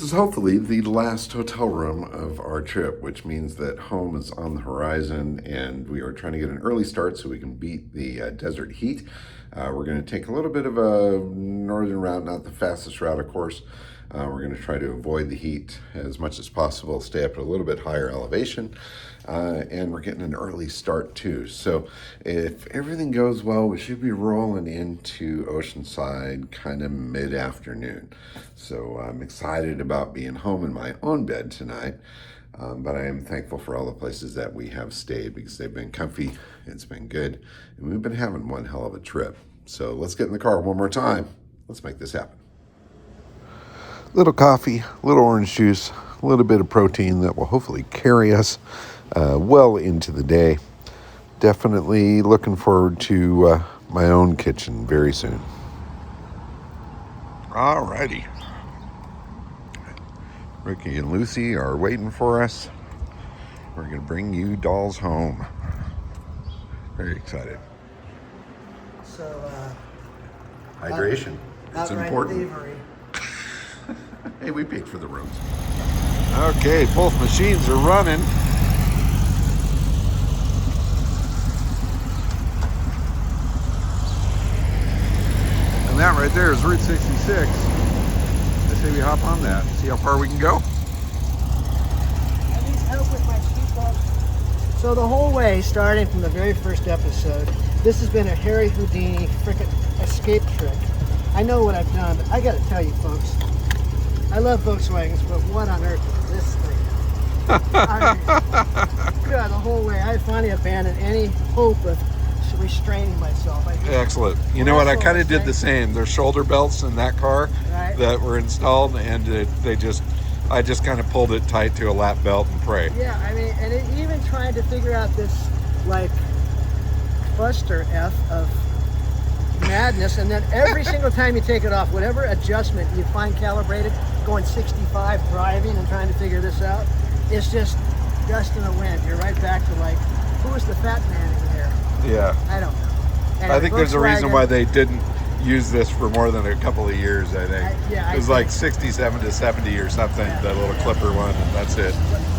is hopefully the last hotel room of our trip, which means that home is on the horizon and we are trying to get an early start so we can beat the desert heat. We're going to take a little bit of a northern route, not the fastest route, of course. We're going to try to avoid the heat as much as possible, stay up at a little bit higher elevation, and we're getting an early start too. So if everything goes well, we should be rolling into Oceanside kind of mid-afternoon. So I'm excited about being home in my own bed tonight, but I am thankful for all the places that we have stayed because they've been comfy, it's been good, and we've been having one hell of a trip. So let's get in the car one more time. Let's make this happen. Little coffee, little orange juice, a little bit of protein that will hopefully carry us well into the day. Definitely looking forward to my own kitchen very soon. Alrighty. Ricky and Lucy are waiting for us. We're going to bring you dolls home. Very excited. So, hydration. It's important. Thievery. Hey, we paid for the rooms. Okay, both machines are running. And that right there is Route 66. I say we hop on that, see how far we can go. I need help with my seatbelt. So the whole way, starting from the very first episode, this has been a Harry Houdini frickin' escape trick. I know what I've done, but I gotta tell you folks, I love Volkswagens, but what on earth is this thing? The whole way, I finally abandoned any hope of restraining myself. Excellent. You know what? I kind of did the same. There's shoulder belts in that car that were installed, and I just kind of pulled it tight to a lap belt and pray. Yeah, I mean, and even trying to figure out this like cluster F of madness, and then every single time you take it off, whatever adjustment you find calibrated, going 65 driving and trying to figure this out, it's just dust in the wind. You're right back to like, who was the fat man in here? Yeah. I don't know. And I think there's a reason why they didn't use this for more than a couple of years, I think. It was like 67 to 70 or something, that little clipper one, and that's it.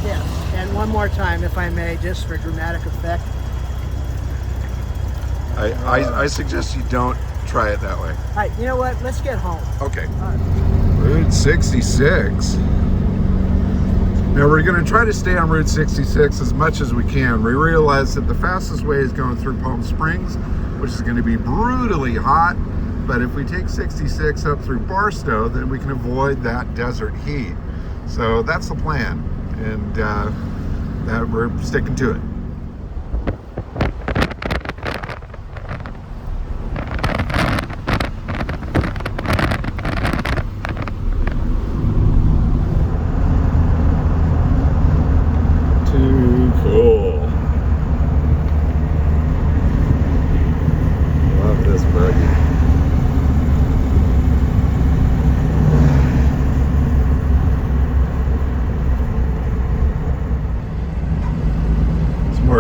Yeah, and one more time, if I may, just for dramatic effect. I suggest you don't try it that way. All right, you know what? Let's get home. Okay. Route 66. Now we're going to try to stay on Route 66 as much as we can. We realize that the fastest way is going through Palm Springs, which is going to be brutally hot. But if we take 66 up through Barstow, then we can avoid that desert heat. So that's the plan, and that we're sticking to it.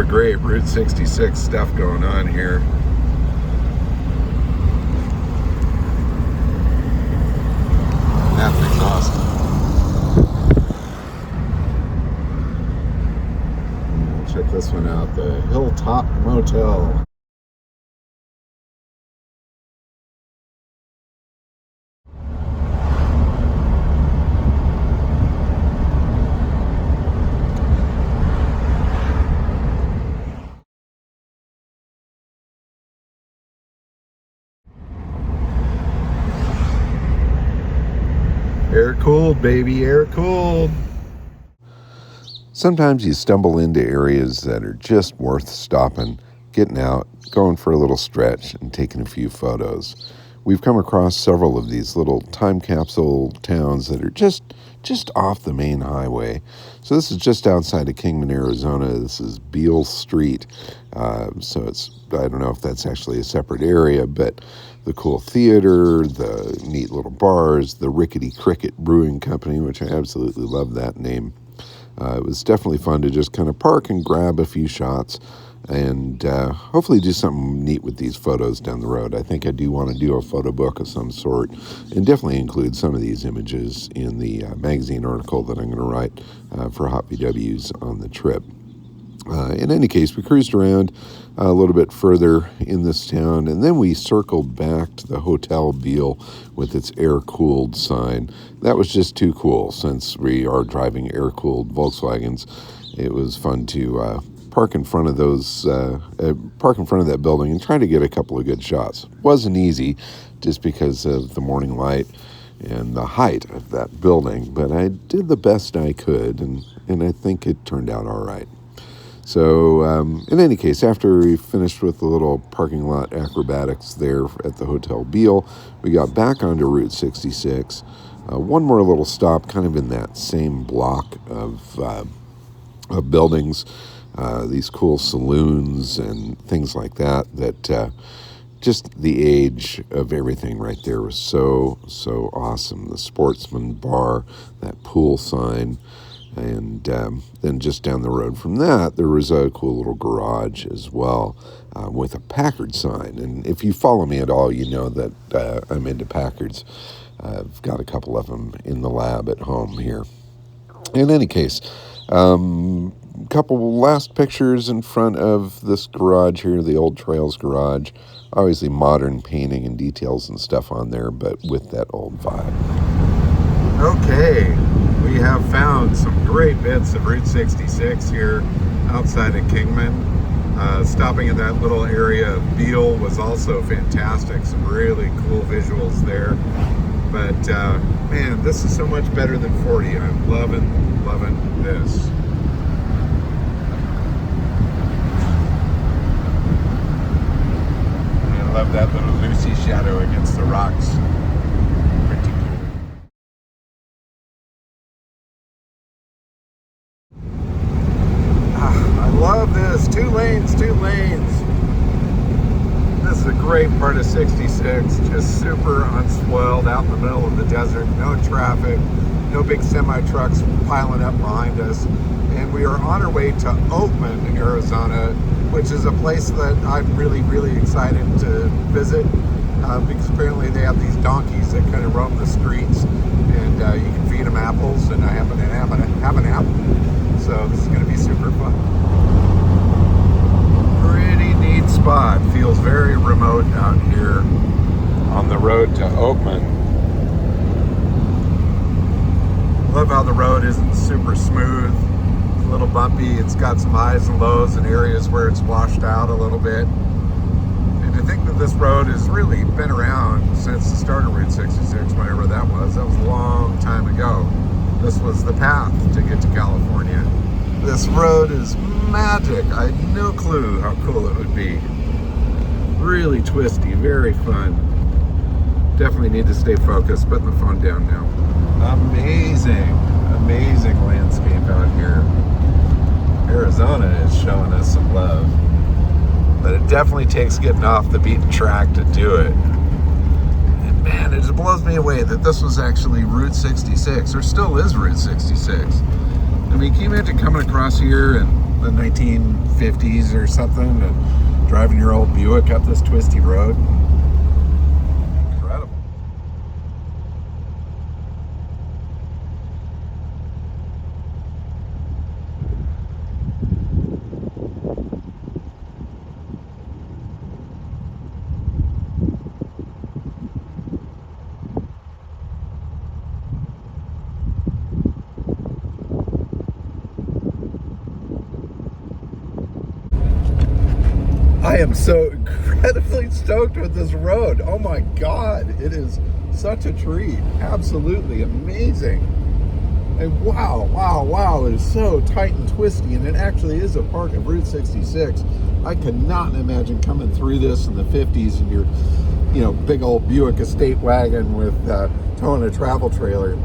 Great Route 66 stuff going on here. That's exhausting. Check this one out, the Hilltop Motel. Air cooled, baby, air cooled. Sometimes you stumble into areas that are just worth stopping, getting out, going for a little stretch, and taking a few photos. We've come across several of these little time capsule towns that are just off the main highway. So this is just outside of Kingman, Arizona. This is Beale Street. So it's, I don't know if that's actually a separate area, but the cool theater, the neat little bars, the Rickety Cricket Brewing Company, which I absolutely love that name. It was definitely fun to just kind of park and grab a few shots and hopefully do something neat with these photos down the road. I think I do want to do a photo book of some sort, and definitely include some of these images in the magazine article that I'm going to write for Hot VWs on the trip. In any case, we cruised around a little bit further in this town, and then we circled back to the Hotel Beale with its air-cooled sign. That was just too cool. Since we are driving air-cooled Volkswagens, it was fun to park in front of that building and try to get a couple of good shots. Wasn't easy, just because of the morning light and the height of that building, but I did the best I could, and I think it turned out all right. So, in any case, after we finished with the little parking lot acrobatics there at the Hotel Beale, we got back onto Route 66. One more little stop, kind of in that same block of buildings, these cool saloons and things like that, just the age of everything right there was so awesome. The Sportsman Bar, that pool sign. And then just down the road from that, there was a cool little garage as well with a Packard sign. And if you follow me at all, you know that I'm into Packards. I've got a couple of them in the lab at home here. In any case, couple last pictures in front of this garage here, the Old Trails garage. Obviously modern painting and details and stuff on there, but with that old vibe. Okay, we have found some great bits of Route 66 here outside of Kingman. Stopping in that little area of Beale was also fantastic. Some really cool visuals there. But man, this is so much better than 40. I'm loving this. I love that little Lucy shadow against the rocks. Pretty cool. I love this. Two lanes. This is a great part of 66. Just super unspoiled out in the middle of the desert. No traffic. No big semi-trucks piling up behind us. And we are on our way to Oatman, Arizona, which is a place that I'm really excited to visit because apparently they have these donkeys that kind of roam the streets, and you can feed them apples, and I happen to have an apple. So this is going to be super fun. Pretty neat spot. Feels very remote out here on the road to Oatman. Love how the road isn't super smooth. It's a little bumpy. It's got some highs and lows and areas where it's washed out a little bit. And I think that this road has really been around since the start of Route 66, whenever that was. That was a long time ago. This was the path to get to California. This road is magic. I had no clue how cool it would be. Really twisty, very fun. Definitely need to stay focused. Putting the phone down now. Amazing landscape out here. Arizona is showing us some love. But it definitely takes getting off the beaten track to do it. And man, it just blows me away that this was actually Route 66, or still is Route 66. I mean, can you imagine coming across here in the 1950s or something and driving your old Buick up this twisty road? Incredible. I am so incredibly stoked with this road. Oh my God, it is such a treat. Absolutely amazing. And wow, it is so tight and twisty, and it actually is a part of Route 66. I cannot imagine coming through this in the 50s in your, big old Buick estate wagon with towing a travel trailer.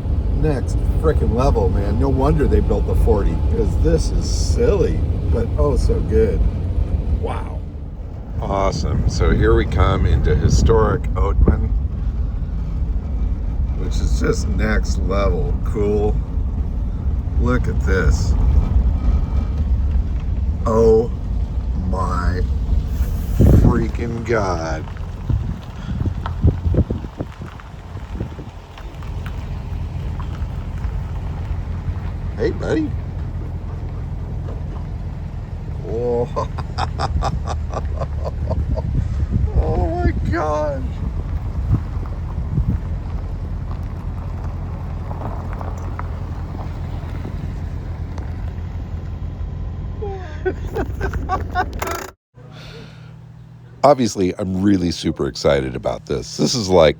Next freaking level, man. No wonder they built the 40, because this is silly, but oh so good. Wow. Awesome. So here we come into historic Oatman, which is just next level cool. Look at this. Oh my freaking God. Hey, buddy. Oh, oh my gosh. Obviously, I'm really super excited about this. This is like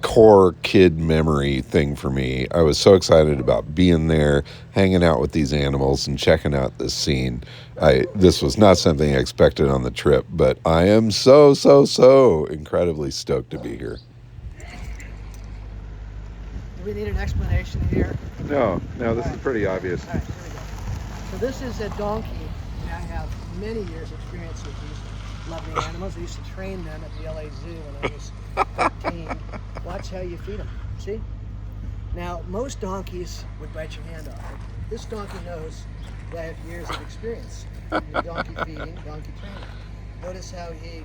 core kid memory thing for me. I was so excited about being there, hanging out with these animals and checking out this scene. This was not something I expected on the trip, but I am so incredibly stoked to be here. Do we need an explanation here? No, this is pretty obvious. All right, here we go. So this is a donkey. And I have many years experience with these lovely animals. I used to train them at the LA Zoo when I was 13. Watch how you feed them. See? Now, most donkeys would bite your hand off. This donkey knows that I have years of experience in donkey feeding, donkey training. Notice how he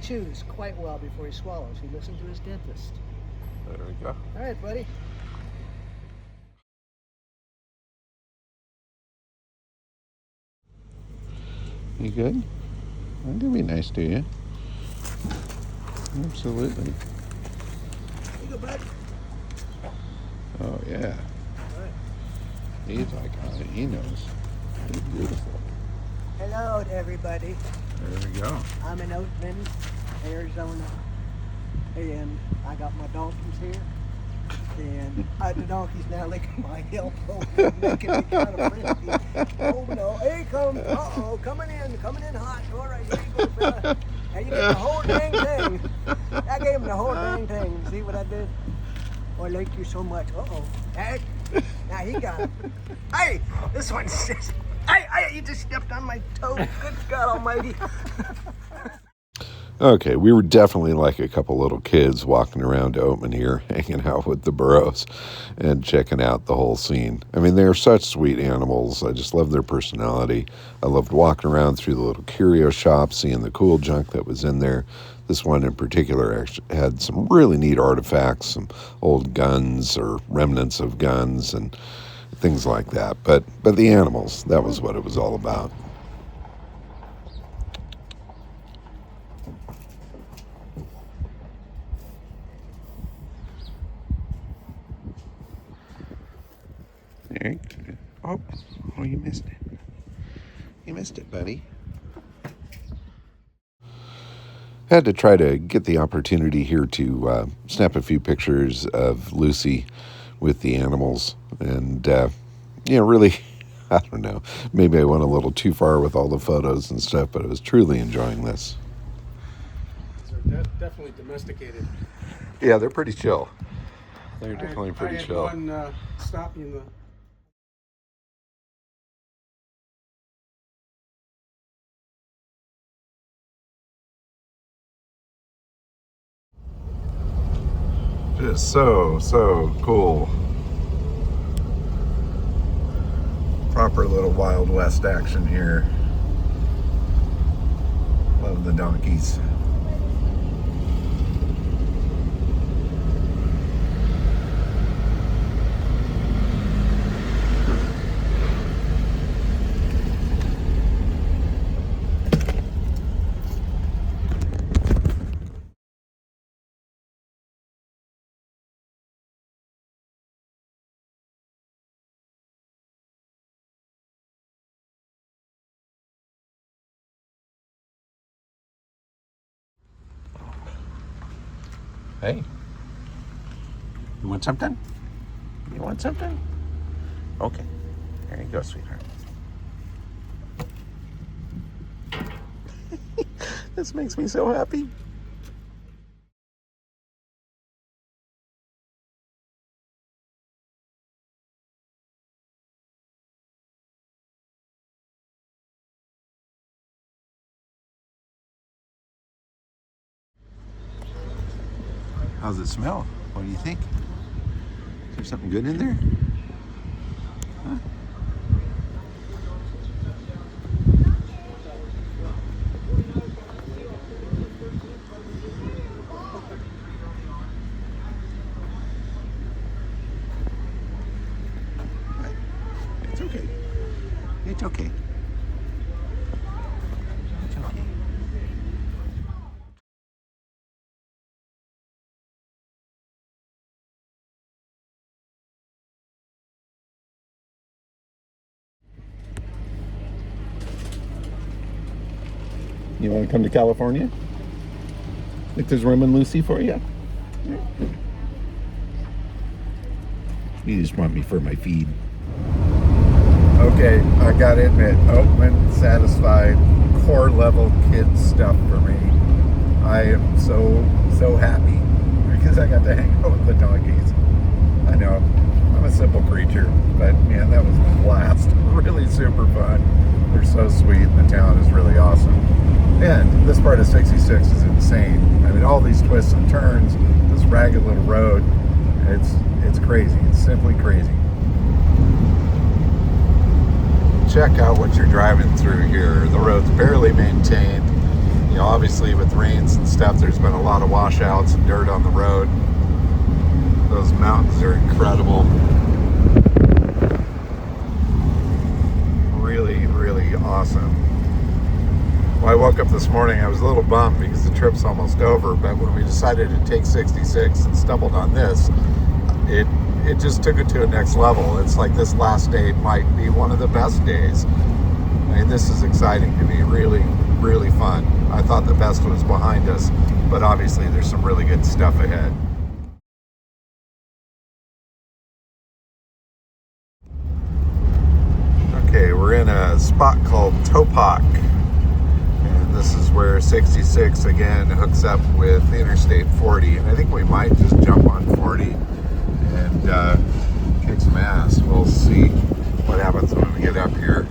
chews quite well before he swallows. He listens to his dentist. There we go. All right, buddy. You good? I'm gonna be nice to you. Absolutely. Here you go, bud. Oh yeah. All right. He's like, he knows. He's beautiful. Hello to everybody. There we go. I'm in Oatman, Arizona, and I got my donkeys here. And the donkey's now licking my elbow, making me kind of frisky. Oh no, here he comes. Uh-oh, coming in hot. All right, here you go, fella. Now you get the whole dang thing. I gave him the whole dang thing. See what I did? Oh, I like you so much. Uh-oh. Hey, now he got it. Hey, this one's just, you just stepped on my toe. Good God almighty. Okay, we were definitely like a couple little kids walking around Oatman here, hanging out with the burros and checking out the whole scene. I mean, they're such sweet animals. I just love their personality. I loved walking around through the little curio shop, seeing the cool junk that was in there. This one in particular actually had some really neat artifacts, some old guns or remnants of guns and things like that. But the animals, that was what it was all about. There. Oh, you missed it. You missed it, buddy. Had to try to get the opportunity here to snap a few pictures of Lucy with the animals. And, really, I don't know, maybe I went a little too far with all the photos and stuff, but I was truly enjoying this. They're definitely domesticated. Yeah, they're pretty chill. They're definitely pretty chill. I had one stop me in the... Just so cool. Proper little Wild West action here. Love the donkeys. Hey, you want something? You want something? Okay, there you go, sweetheart. This makes me so happy. How's it smell? What do you think? Is there something good in there? Huh? You want to come to California? Think there's room in Lucy for you? You just want me for my feed. Okay, I gotta admit, Oatman satisfied core level kid stuff for me. I am so happy because I got to hang out with the doggies. I know, I'm a simple creature, but man, that was a blast. Really super fun. They're so sweet, and the town is really awesome. And this part of 66 is insane. I mean, all these twists and turns, this ragged little road, it's crazy. It's simply crazy. Check out what you're driving through here. The road's barely maintained. You know, obviously with rains and stuff, there's been a lot of washouts and dirt on the road. Those mountains are incredible. Really, really awesome. Well, I woke up this morning, I was a little bummed because the trip's almost over, but when we decided to take 66 and stumbled on this, it just took it to a next level. It's like this last day might be one of the best days. I mean, this is exciting to me, really, really fun. I thought the best was behind us, but obviously there's some really good stuff ahead. Okay, we're in a spot called Topak, and this is where 66 again hooks up with Interstate 40, and I think we might just jump on 40 and kick some ass. We'll see what happens when we get up here.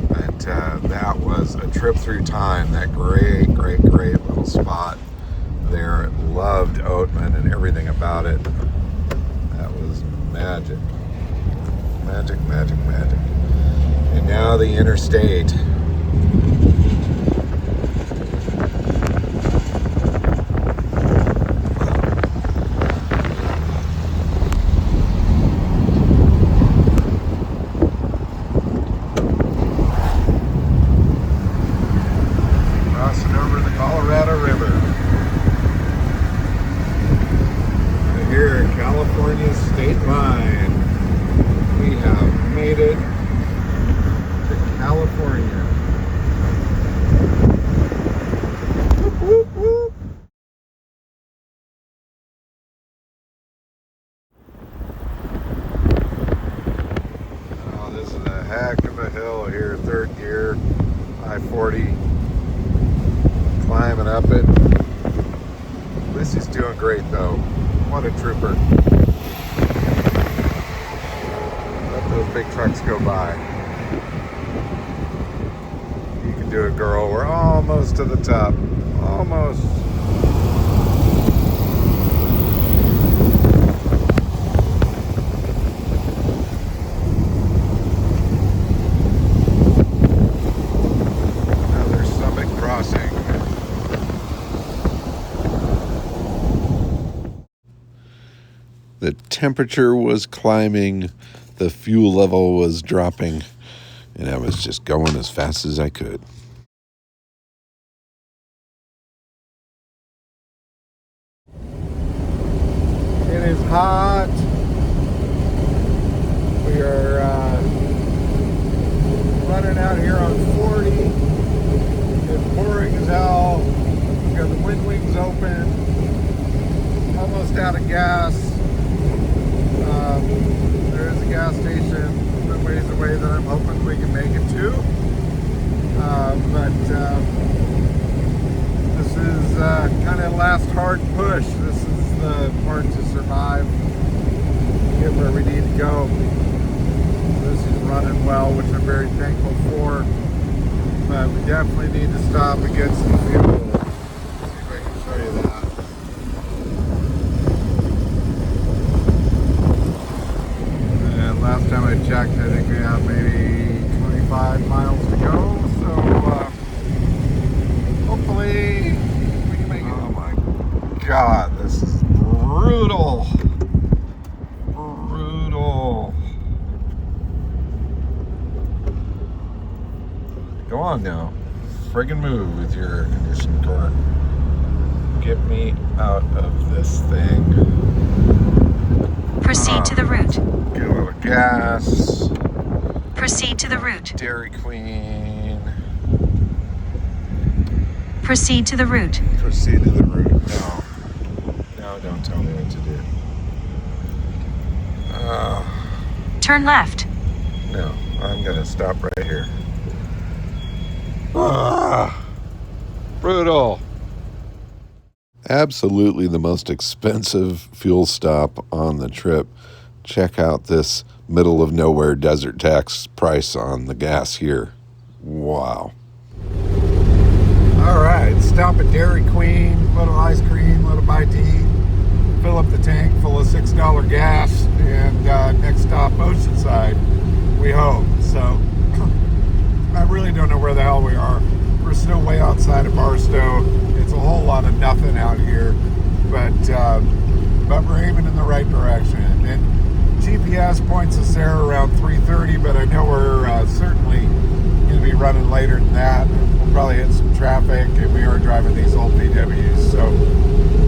But that was a trip through time. That great little spot there. Loved Oatman and everything about it. That was magic. Magic. And now the Interstate. Crossing over the Colorado River. We're here at California's state line. We have made it to California. Whoop, whoop, whoop. Oh, this is a heck of a hill here, third gear, I-40. Climbing up it. Lucy's doing great though. What a trooper. Let those big trucks go by. You can do it, girl. We're almost to the top. Almost. Another summit crossing. The temperature was climbing, the fuel level was dropping, and I was just going as fast as I could. It is hot. We are running out here on 40. It's pouring as hell. We've got the wind wings open. Almost out of gas. There is a gas station a ways away that I'm hoping we can make it to. But this is kind of last hard push. This is the part to survive, get where we need to go. This is running well, which I'm very thankful for. But we definitely need to stop and get some fuel. Let's see if I can show you that. Last time I checked, I think we have maybe 25 miles to go, so hopefully we can make it. Oh my God, this is brutal. Brutal. Go on now. Friggin' move with your air-conditioned car. Get me out of this thing. Proceed to the route. Get a little gas. Proceed to the route. Dairy Queen. Proceed to the route. Proceed to the route. No. No, don't tell me what to do. Turn left. No, I'm gonna stop right here. Brutal. Absolutely the most expensive fuel stop on the trip. Check out this middle of nowhere desert tax price on the gas here. Wow. All right, stop at Dairy Queen, little ice cream, little bite to eat, fill up the tank full of $6 gas, and next stop, Oceanside, we hope. So I really don't know where the hell we are. We're still way outside of Barstow. It's a whole lot of nothing out here, but we're aiming in the right direction. And GPS points us there around 3:30, but I know we're certainly going to be running later than that. We'll probably hit some traffic, and we are driving these old VWs. So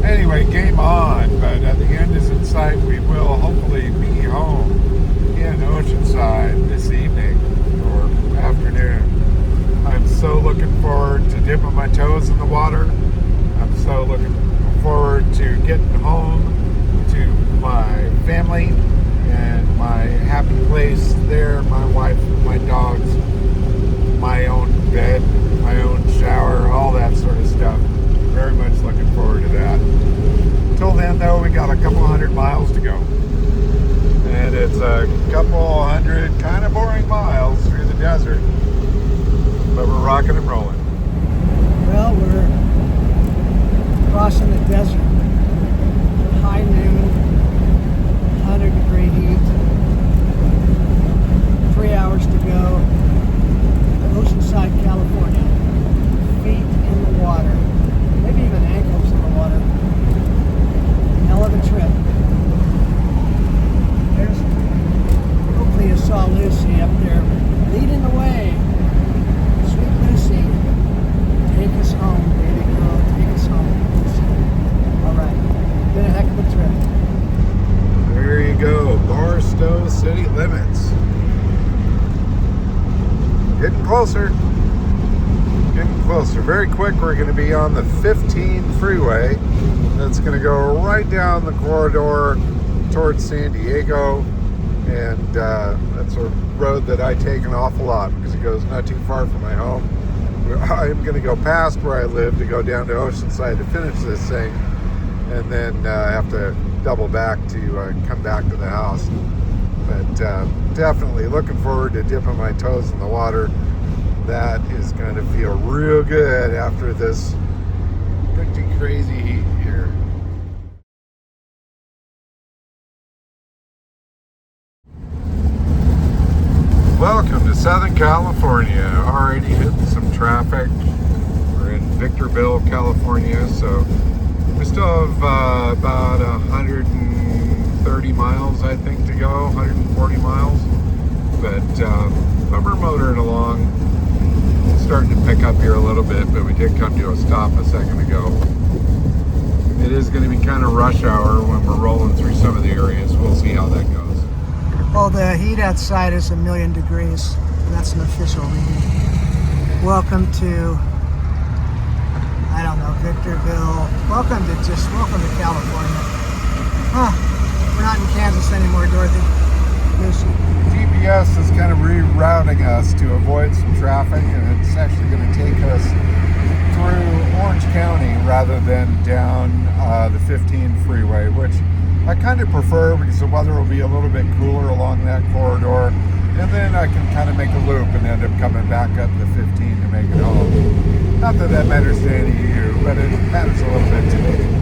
anyway, game on. But the end is in sight. We will hopefully be home in Oceanside this evening or afternoon. I'm so looking forward to dipping my toes in the water. I'm so looking forward to getting home to my family and my happy place there, my wife, my dogs, my own bed, my own shower, all that sort of stuff. Very much looking forward to that. Till then, though, we got a couple hundred miles to go. And it's a couple hundred kind of boring miles through the desert. But we're rocking and rolling. Well, we're crossing the desert. High noon, 100-degree heat. 3 hours to go. Oceanside, California. Feet in the water. Maybe even ankles in the water. Hell of a trip. There's, hopefully you saw Lucy up there leading the way. Sweet Lucy, take us home, baby girl, take us home. All right, been a heck of a trip. There you go, Barstow city limits. Getting closer. Getting closer. Very quick, we're going to be on the 15 freeway. That's going to go right down the corridor towards San Diego. And that's a road that I take an awful lot because it goes not too far from my home. I'm going to go past where I live to go down to Oceanside to finish this thing, and then have to double back to come back to the house. But definitely looking forward to dipping my toes in the water. That is going to feel real good after this pretty crazy heat here. Welcome to Southern California. Already hitting some traffic. We're in Victorville, California, so we still have about 130 miles, I think, to go, 140 miles. But we're motoring along. It's starting to pick up here a little bit, but we did come to a stop a second ago. It is going to be kind of rush hour when we're rolling through some of the areas. We'll see how that goes. Well, the heat outside is 1,000,000 degrees. That's an official reading. Welcome to, I don't know, Victorville. Welcome to California. Huh, we're not in Kansas anymore, Dorothy. Lucy. GPS is kind of rerouting us to avoid some traffic, and it's actually going to take us through Orange County rather than down the 15 freeway, which I kind of prefer because the weather will be a little bit cooler along that corridor, and then I can kind of make a loop and end up coming back up the 15 to make it home. Not that that matters to any of you, but it matters a little bit to me.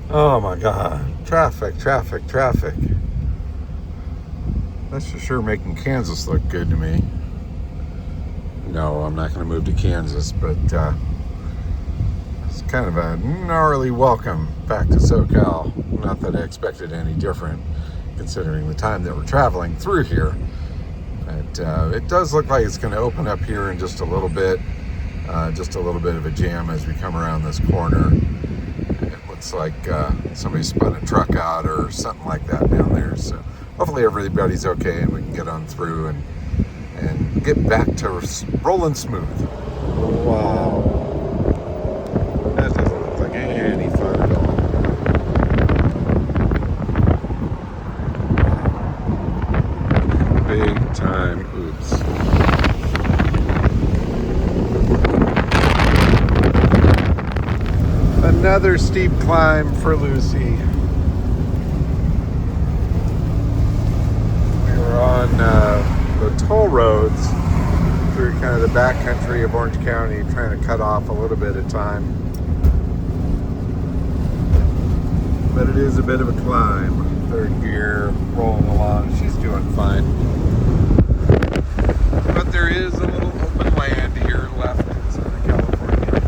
Oh my God, traffic, traffic, traffic. That's for sure making Kansas look good to me. No, I'm not going to move to Kansas, but it's kind of a gnarly welcome back to SoCal. Not that I expected any different, considering the time that we're traveling through here. But it does look like it's going to open up here in just a little bit of a jam as we come around this corner. Let's looks like somebody spun a truck out or something like that down there. So hopefully everybody's okay and we can get on through and get back to rolling smooth. Wow. That doesn't look like any fun at all. Big time oops. Another steep climb for Lucy. We were on the toll roads through kind of the backcountry of Orange County, trying to cut off a little bit of time. But it is a bit of a climb. Third gear, rolling along. She's doing fine. But there is a little open land here left in Southern California.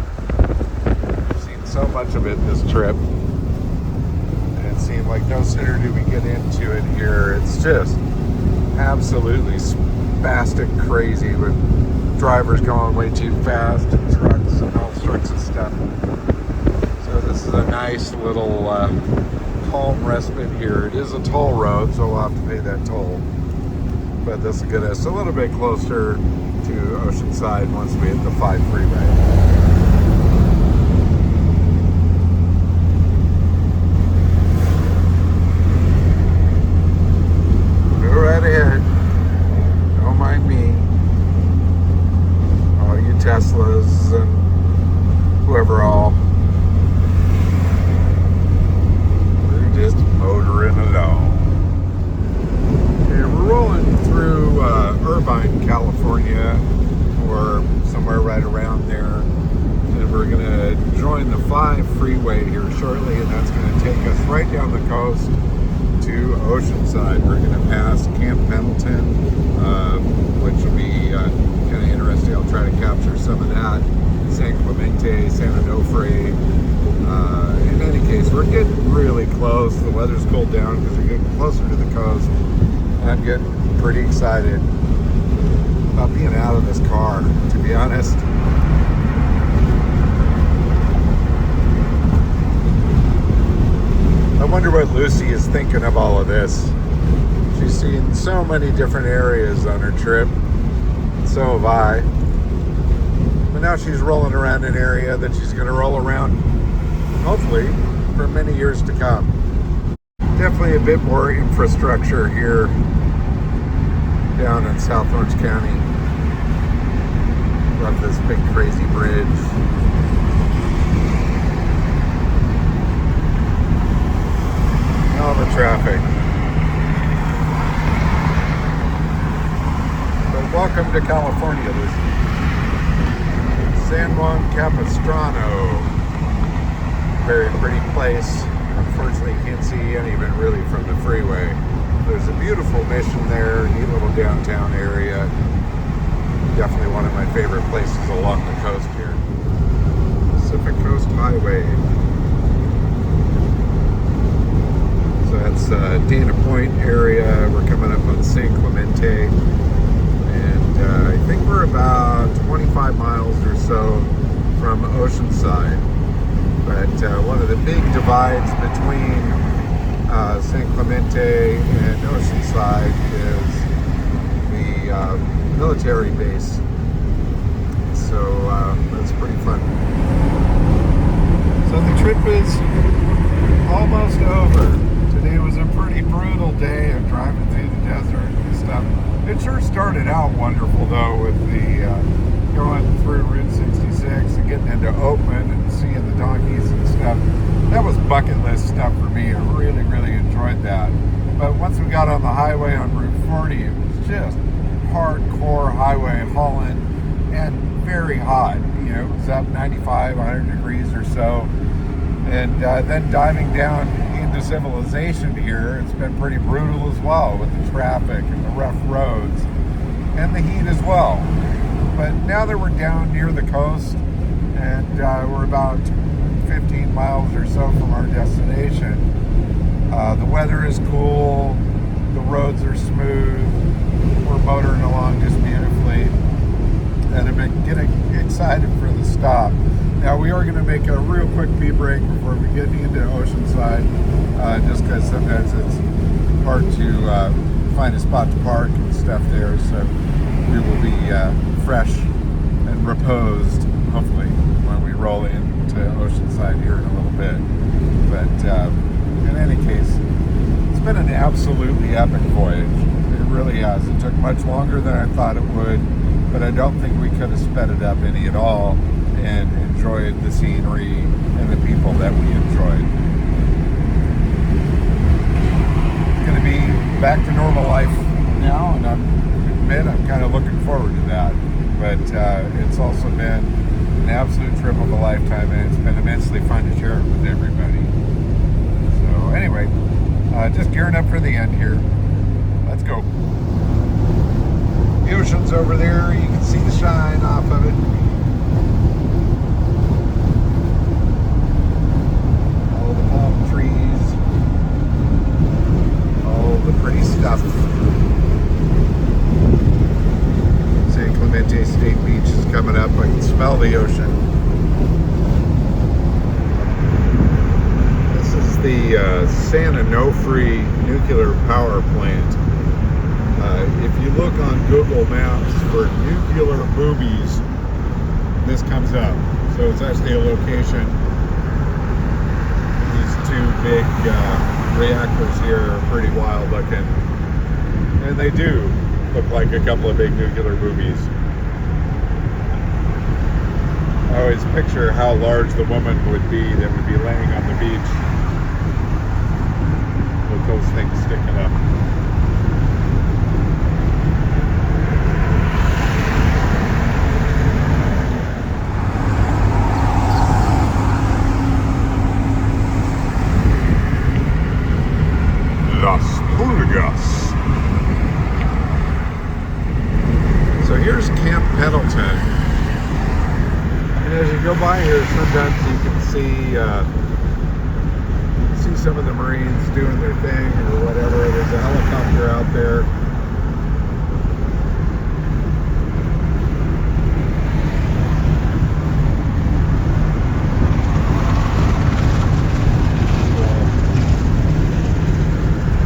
I've seen so much of it this trip. And it seemed like no sooner do we get into it here, it's just absolutely spastic crazy with drivers going way too fast and trucks and all sorts of stuff. So this is a nice little calm respite here. It is a toll road, so we'll have to pay that toll. But this will get us a little bit closer to Oceanside once we hit the 5 freeway. Go right ahead. Don't mind me. All you Teslas and whoever all. We're just motoring along. We're rolling through Irvine, California, or somewhere right around there, and we're going to join the 5 freeway here shortly, and that's going to take us right down the coast to Oceanside. We're going to pass Camp Pendleton, which will be kind of interesting. I'll try to capture some of that. San Clemente, San Onofre. In any case, we're getting really close. The weather's cooled down because we're getting closer to the coast. I'm getting pretty excited about being out of this car, to be honest. I wonder what Lucy is thinking of all of this. She's seen so many different areas on her trip. So have I. But now she's rolling around an area that she's going to roll around, hopefully, for many years to come. Definitely a bit more infrastructure here down in South Orange County. Love this big crazy bridge. All the traffic. But welcome to California, Lucy. San Juan Capistrano. Very pretty place. Unfortunately, you can't see any of it really from the freeway. There's a beautiful mission there, neat little downtown area. Definitely one of my favorite places along the coast here. Pacific Coast Highway. So that's Dana Point area. We're coming up on San Clemente. And I think we're about 25 miles or so from Oceanside. But one of the big divides between San Clemente and Oceanside is the military base. So that's pretty fun. So the trip is almost over. Today was a pretty brutal day of driving through the desert and stuff. It sure started out wonderful though, with the going through Route 66 and getting into Oatman and seeing the donkeys and stuff. That was bucket list stuff for me. I really, really enjoyed that. But once we got on the highway on Route 40, it was just hardcore highway hauling and very hot. You know, it was up 95, 100 degrees or so. And then diving down into civilization here, it's been pretty brutal as well with the traffic and the rough roads and the heat as well. But now that we're down near the coast and we're about 15 miles or so from our destination, the weather is cool, the roads are smooth, we're motoring along just beautifully, and I've been getting excited for the stop. Now we are going to make a real quick pee break before we get into Oceanside, just because sometimes it's hard to find a spot to park and stuff there. So we will be fresh and reposed, hopefully, when we roll into Oceanside here in a little bit. But in any case, it's been an absolutely epic voyage. It really has. It took much longer than I thought it would, but I don't think we could have sped it up any at all and enjoyed the scenery and the people that we enjoyed. It's going to be back to normal life now, and I'm kind of looking forward to that. But it's also been an absolute trip of a lifetime, and it's been immensely fun to share it with everybody. So anyway, just gearing up for the end here. Let's go. The ocean's over there. You can see the shine off of it. All the palm trees. All the pretty stuff. San Clemente State Beach is coming up. I can smell the ocean. This is the San Onofre nuclear power plant. If you look on Google Maps for nuclear boobies, this comes up. So it's actually a location. These two big reactors here are pretty wild looking. And they do look like a couple of big nuclear boobies. I always picture how large the woman would be that would be laying on the beach with those things sticking up. Las Pulgas. So here's Camp Pendleton. And as you go by here, sometimes you can see some of the Marines doing their thing or whatever. There's a helicopter out there.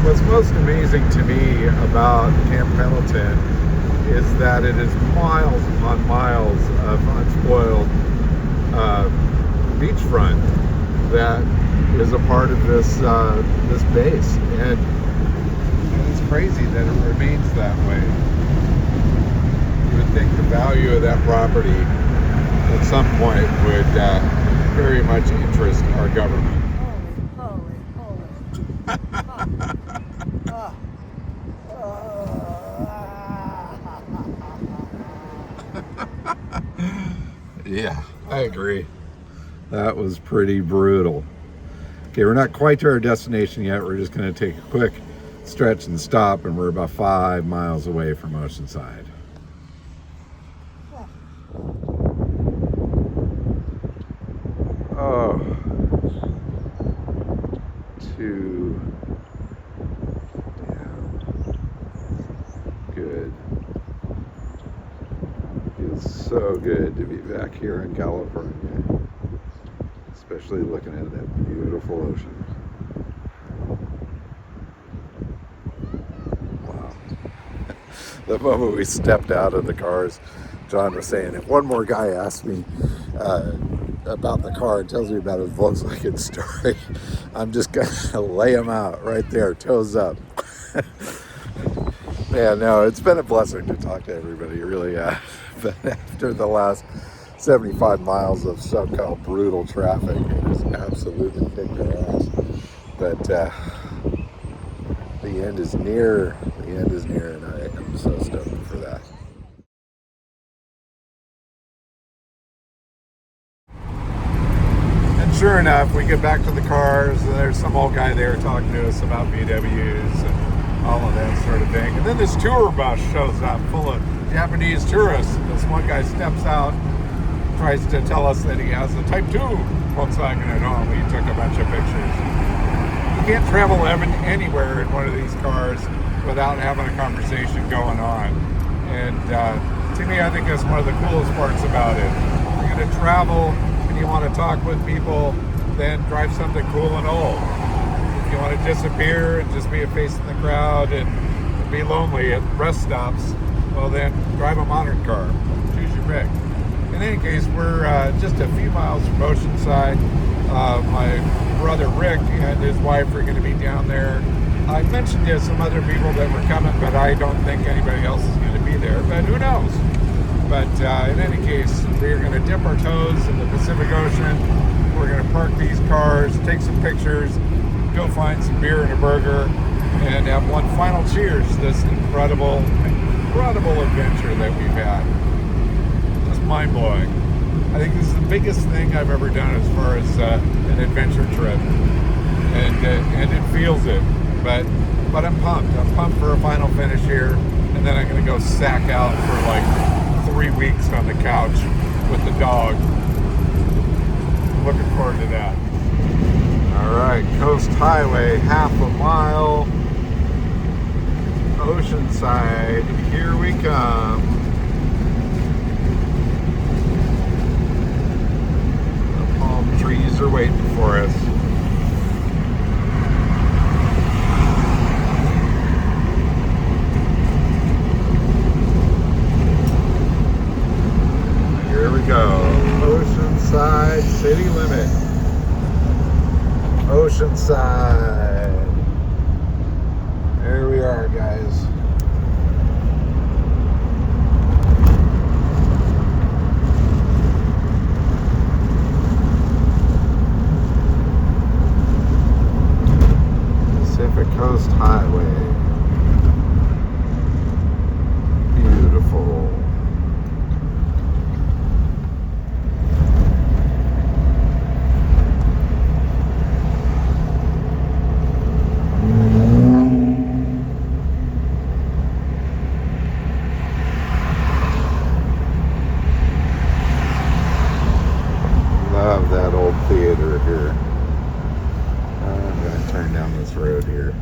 What's most amazing to me about Camp Pendleton is that it is miles upon miles of unspoiled beachfront that is a part of this base, and it's crazy that it remains that way. You would think the value of that property at some point would very much interest our government. Holy. Yeah, I agree. That was pretty brutal. Okay, we're not quite to our destination yet. We're just going to take a quick stretch and stop, and we're about 5 miles away from Oceanside. Oh, too good. Feels so good to be back here in California, especially looking at that beautiful ocean. Wow. The moment we stepped out of the cars, John was saying, if one more guy asks me about the car and tells me about his Volkswagen story, I'm just gonna lay him out right there, toes up. Yeah, no, it's been a blessing to talk to everybody, really. But after the last 75 miles of so-called brutal traffic, it has absolutely kicked our ass. But the end is near. The end is near, and I am so stoked for that. And sure enough, we get back to the cars, and there's some old guy there talking to us about VWs and all of that sort of thing. And then this tour bus shows up full of Japanese tourists. This one guy steps out, tries to tell us that he has a Type 2 Volkswagen at home. He took a bunch of pictures. You can't travel anywhere in one of these cars without having a conversation going on. And to me, I think that's one of the coolest parts about it. You're going to travel and you want to talk with people, then drive something cool and old. If you want to disappear and just be a face in the crowd and be lonely at rest stops, well then drive a modern car. Choose your pick. In any case, we're just a few miles from Oceanside. My brother Rick and his wife are going to be down there. I mentioned to some other people that were coming, but I don't think anybody else is going to be there, but who knows? But in any case, we're going to dip our toes in the Pacific Ocean. We're going to park these cars, take some pictures, go find some beer and a burger, and have one final cheers to this incredible adventure that we've had. Just mind-blowing. I think this is the biggest thing I've ever done as far as an adventure trip, and it feels it. But I'm pumped. I'm pumped for a final finish here, and then I'm going to go sack out for like 3 weeks on the couch with the dog. Looking forward to that. All right, Coast Highway, half a mile. Oceanside, here we come. The palm trees are waiting for us. Here we go. Oceanside city limit. Oceanside. There we are, guys. Pacific Coast Highway. Beautiful. Love that old theater here. I'm going to turn down this road here.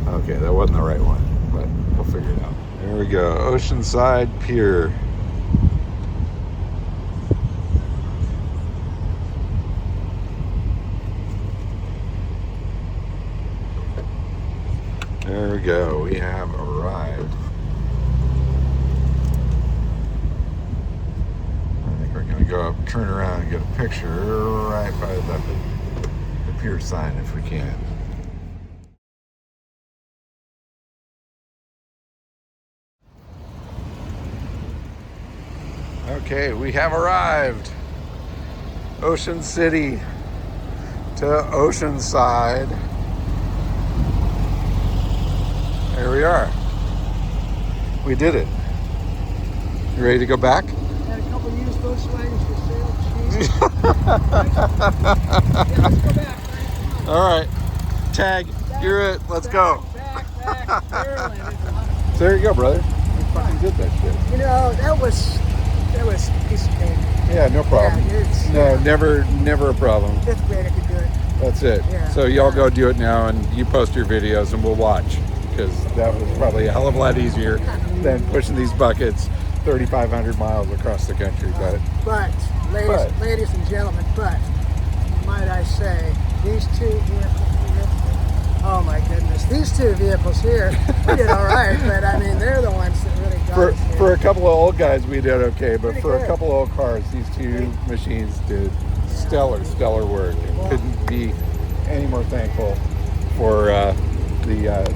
Okay, that wasn't the right one, but we'll figure it out. There we go, Oceanside Pier. There we go, we have arrived. We're going to go up, turn around, and get a picture right by the pier sign if we can. Okay, we have arrived. Ocean City to Oceanside. There we are. We did it. You ready to go back? Had a couple used boat sliders for sale. Cheese. Yeah, let's go back. Right? All right. Tag, you're it. Let's go. Back. Maryland. So there you go, brother. We fucking did that shit. You know, that was a piece of cake. Yeah, no problem. Yeah, Never a problem. Fifth grader could do it. That's it. Yeah. So y'all go do it now, and you post your videos, and we'll watch, because that was probably a hell of a lot easier than pushing these buckets 3,500 miles across the country. But, ladies and gentlemen, might I say, these two vehicles here, oh my goodness, these two vehicles here, we did all right, but I mean, they're the ones that really got us here. For a couple of old guys, we did okay, but Pretty for good. a couple of old cars, these two machines did stellar work. And couldn't be any more thankful for the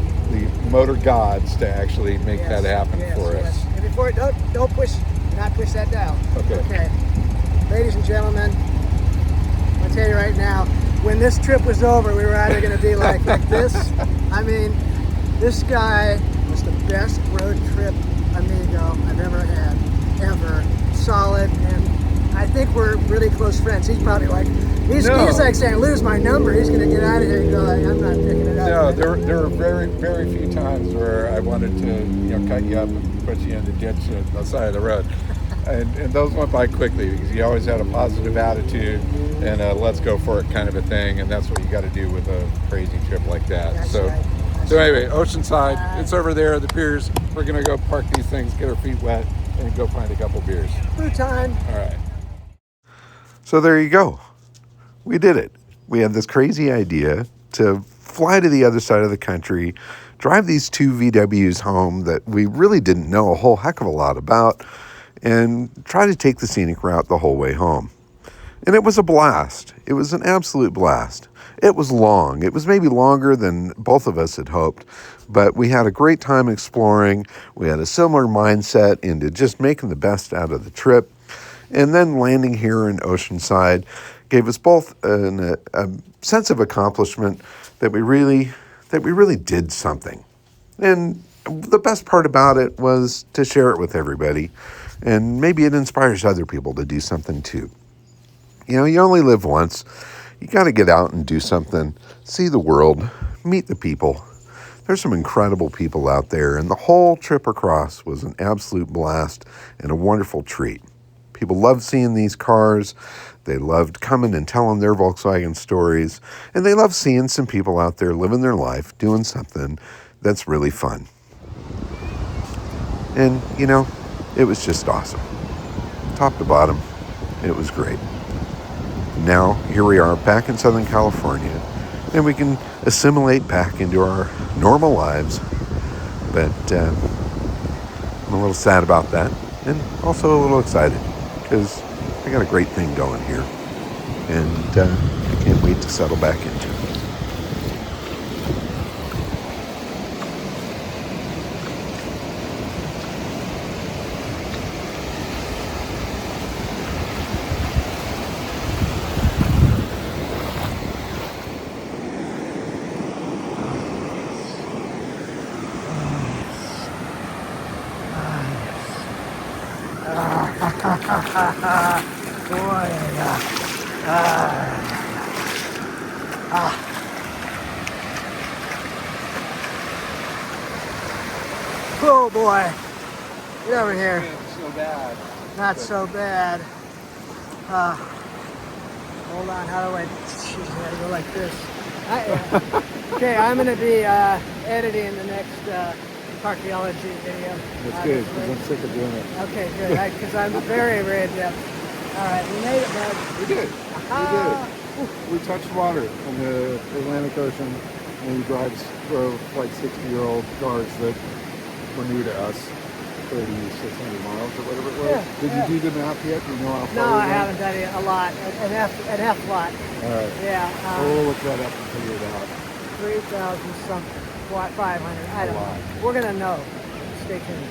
motor gods to actually make that happen for us. And before, don't push, do not push that down. Okay. Ladies and gentlemen, I'll tell you right now, when this trip was over, we were either going to be like this. I mean, this guy was the best road trip amigo I've ever had, ever. Solid, and I think we're really close friends. He's probably like, he's like saying, lose my number. He's going to get out of here and go, I'm not picking it up. No, there were very few times where I wanted to cut you up and put you in the ditch on the side of the road. And those went by quickly, because you always had a positive attitude and a let's go for it kind of a thing, and that's what you got to do with a crazy trip like that. That's So right. anyway, Oceanside, it's over there, the piers. We're going to go park these things, get our feet wet, and go find a couple beers. Food time. All right. So there you go. We did it. We had this crazy idea to fly to the other side of the country, drive these two VWs home that we really didn't know a whole heck of a lot about, and try to take the scenic route the whole way home. And it was a blast. It was an absolute blast. It was long. It was maybe longer than both of us had hoped, but we had a great time exploring. We had a similar mindset into just making the best out of the trip. And then landing here in Oceanside gave us both a sense of accomplishment that we really did something. And the best part about it was to share it with everybody. And maybe it inspires other people to do something too. You know, you only live once. You got to get out and do something, see the world, meet the people. There's some incredible people out there, and the whole trip across was an absolute blast and a wonderful treat. People loved seeing these cars. They loved coming and telling their Volkswagen stories, and they loved seeing some people out there living their life, doing something that's really fun. And, you know, it was just awesome. Top to bottom, it was great. Now, here we are back in Southern California, and we can assimilate back into our normal lives. But I'm a little sad about that, and also a little excited, because I got a great thing going here, and I can't wait to settle back into it. Oh boy, get over here. So bad. Not so bad. Hold on, how do I? Jeez, I gotta go like this. Okay, I'm gonna be editing the next archaeology video. That's good, because I'm sick of doing it. Okay, good, because I'm very red. All right, we made it, bud. We did. We did. We touched water in the Atlantic Ocean, and we drove like 60-year-old cars that were new to us, 3,600 miles or whatever it was. Yeah, Did you do the math yet? Do you know how far? No, I haven't done it a lot. An F lot. All right. Yeah. We'll look that up and figure it out. 3,000 something. 500. I don't know. We're gonna know. Stay tuned.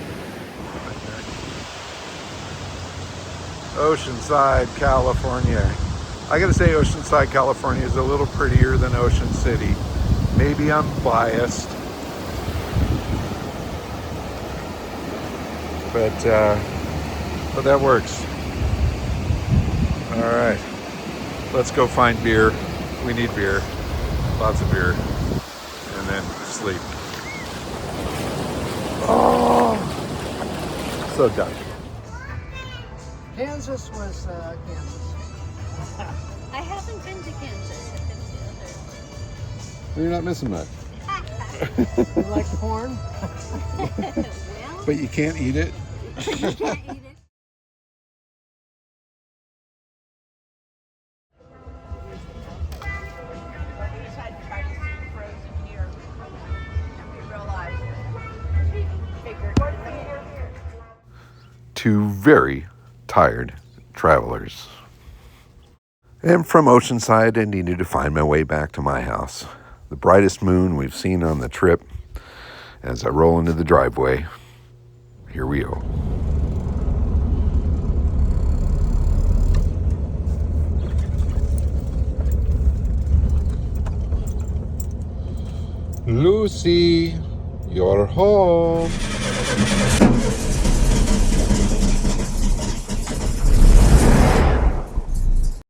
Oceanside, California. I gotta say Oceanside, California is a little prettier than Ocean City. Maybe I'm biased. But that works. All right, let's go find beer. We need beer, lots of beer, and then sleep. Oh, so done. Kansas was Kansas. I haven't been to Kansas. You're not missing much. You like corn? Well, But you can't eat it. you can't eat it. Two very tired travelers. And from Oceanside, I needed to find my way back to my house. The brightest moon we've seen on the trip. As I roll into the driveway, here we go. Lucy, you're home.